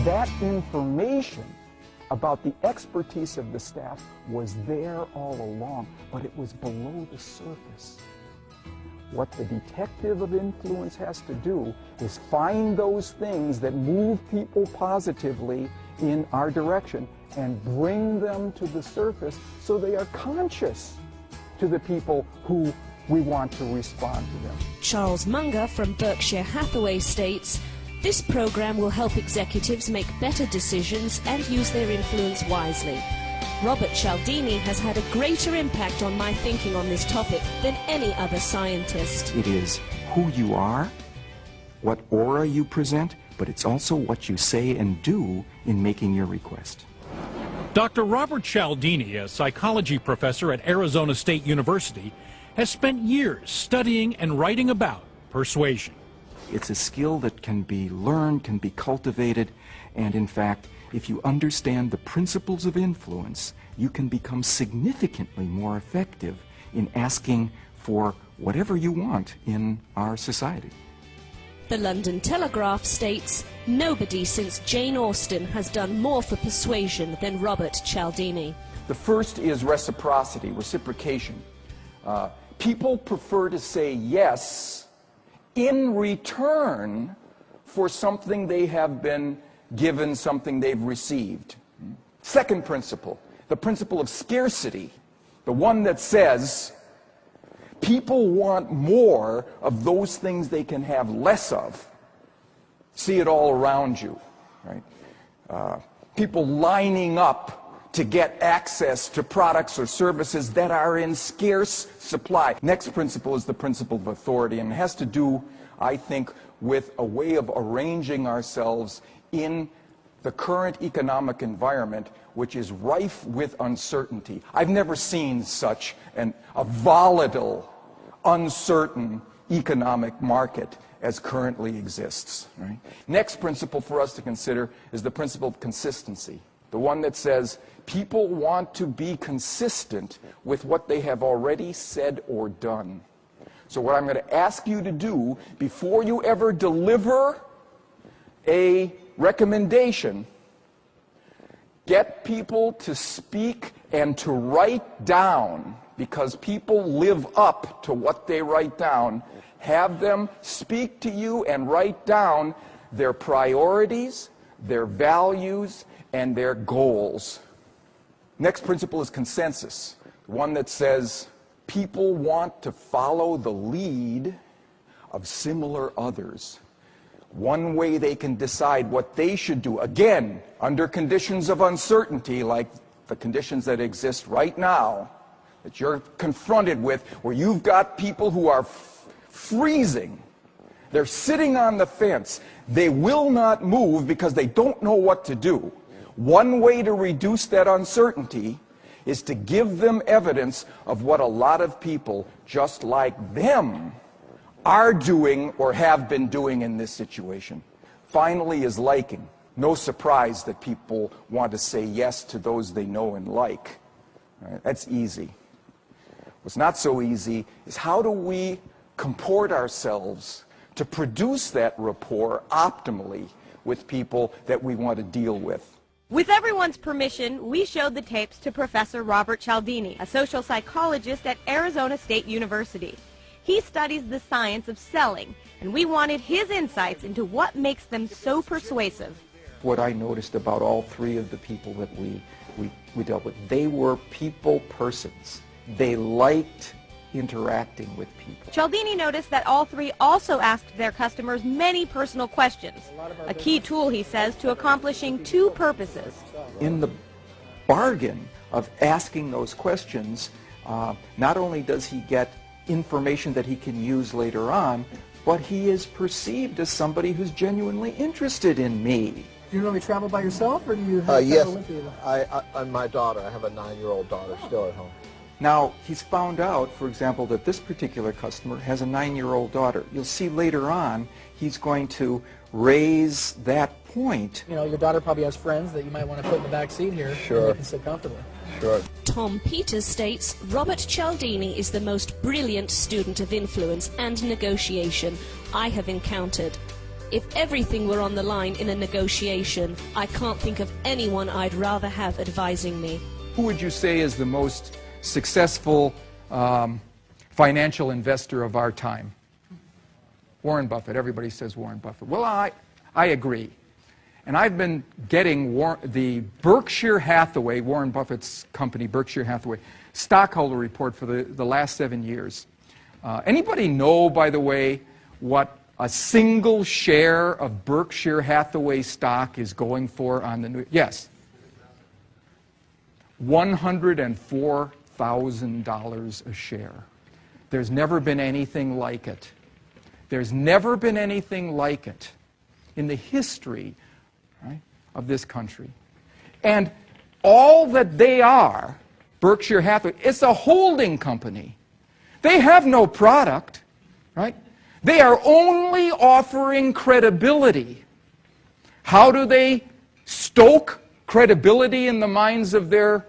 that information about the expertise of the staff was there all along, but it was below the surface. What the detective of influence has to do is find those things that move people positively in our direction and bring them to the surface so they are conscious to the people who we want to respond to them. Charles Munger from Berkshire Hathaway states, "This program will help executives make better decisions and use their influence wisely. Robert Cialdini has had a greater impact on my thinking on this topic than any other scientist." It is who you are, what aura you present, but it's also what you say and do in making your request. Dr. Robert Cialdini, a psychology professor at Arizona State University, has spent years studying and writing about persuasion. It's a skill that can be learned, can be cultivated, and in fact, if you understand the principles of influence, you can become significantly more effective in asking for whatever you want in our society. The London Telegraph states, "Nobody since Jane Austen has done more for persuasion than Robert Cialdini." The first is reciprocation. People prefer to say yes in return for something they have been given, something they've received. Second principle, the principle of scarcity, the one that says people want more of those things they can have less of. See it all around you, right? People lining up to get access to products or services that are in scarce supply. Next principle is the principle of authority, and it has to do, I think, with a way of arranging ourselves in the current economic environment, which is rife with uncertainty. I've never seen such a volatile, uncertain economic market as currently exists. Right? Next principle for us to consider is the principle of consistency, the one that says people want to be consistent with what they have already said or done. So what I'm going to ask you to do before you ever deliver a recommendation, get people to speak and to write down, because people live up to what they write down. Have them speak to you and write down their priorities, their values, and their goals. Next principle is consensus, one that says people want to follow the lead of similar others. One way they can decide what they should do, again, under conditions of uncertainty, like the conditions that exist right now, that you're confronted with, where you've got people who are freezing. They're sitting on the fence. They will not move because they don't know what to do. One way to reduce that uncertainty is to give them evidence of what a lot of people just like them are doing or have been doing in this situation. Finally is liking. No surprise that people want to say yes to those they know and like. Right? That's easy. What's not so easy is how do we comport ourselves to produce that rapport optimally with people that we want to deal with. With everyone's permission, we showed the tapes to Professor Robert Cialdini, a social psychologist at Arizona State University. He studies the science of selling, and we wanted his insights into what makes them so persuasive. What I noticed about all three of the people that we dealt with, they were people persons. They liked interacting with people. Cialdini noticed that all three also asked their customers many personal questions, a key tool, he says, to accomplishing two purposes. In the bargain of asking those questions, not only does he get information that he can use later on, but he is perceived as somebody who's genuinely interested in me. Do you normally travel by yourself, or do you have yes, with you? and my daughter. I have a 9-year-old daughter still at home. Now, he's found out, for example, that this particular customer has a 9-year-old daughter. You'll see later on, he's going to raise that point. You know, your daughter probably has friends that you might want to put in the back seat here. Sure. And they can sit comfortably. Sure. Tom Peters states, Robert Cialdini is the most brilliant student of influence and negotiation I have encountered. If everything were on the line in a negotiation, I can't think of anyone I'd rather have advising me. Who would you say is the most successful financial investor of our time? Warren Buffett. Everybody says Warren Buffett. Well, I agree. And I've been getting the Berkshire Hathaway, Warren Buffett's company, Berkshire Hathaway, stockholder report for the last 7 years. Anybody know, by the way, what a single share of Berkshire Hathaway stock is going for on the new? Yes. $104,000 a share. There's never been anything like it. There's never been anything like it in the history, right, of this country. And all that they are, Berkshire Hathaway, it's a holding company. They have no product, right? They are only offering credibility. How do they stoke credibility in the minds of their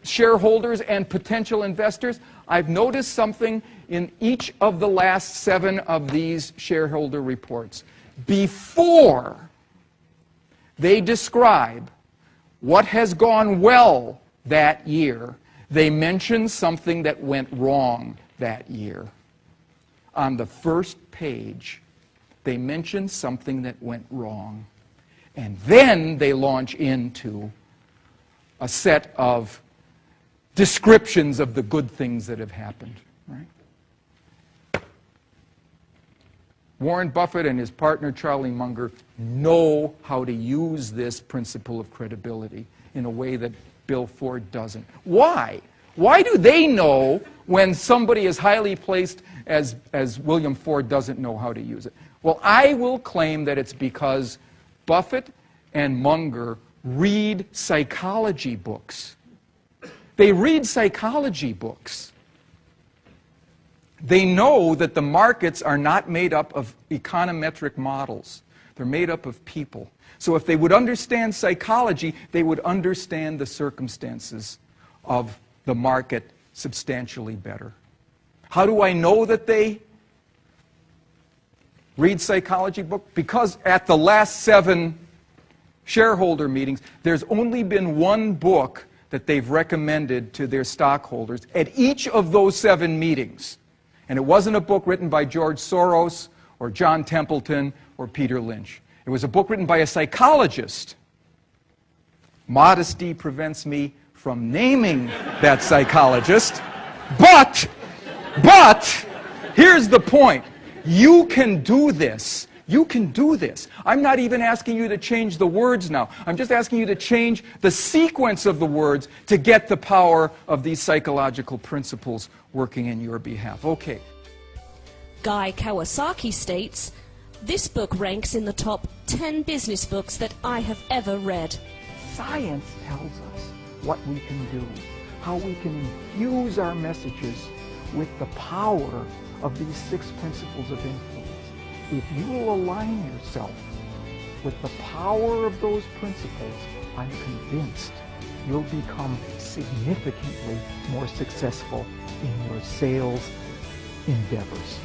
shareholders and potential investors? I've noticed something in each of the last 7 of these shareholder reports. Before they describe what has gone well that year, they mention something that went wrong that year. On the first page, they mention something that went wrong. And then they launch into a set of descriptions of the good things that have happened. Right? Warren Buffett and his partner Charlie Munger know how to use this principle of credibility in a way that Bill Ford doesn't. Why? Why do they know when somebody as highly placed as William Ford doesn't know how to use it? Well, I will claim that it's because Buffett and Munger read psychology books. They read psychology books. They know that the markets are not made up of econometric models. They're made up of people. So if they would understand psychology, they would understand the circumstances of the market substantially better. How do I know that they read psychology book? Because at the last 7 shareholder meetings, there's only been one book that they've recommended to their stockholders at each of those 7 meetings. And it wasn't a book written by George Soros or John Templeton or Peter Lynch. It was a book written by a psychologist. Modesty prevents me from naming that psychologist. But, here's the point. You can do this. You can do this. I'm not even asking you to change the words now. I'm just asking you to change the sequence of the words to get the power of these psychological principles working in your behalf. Okay. Guy Kawasaki states, "This book ranks in the top 10 business books that I have ever read." Science tells us what we can do, how we can infuse our messages with the power of these 6 principles of influence. If you will align yourself with the power of those principles, I'm convinced you'll become significantly more successful in your sales endeavors.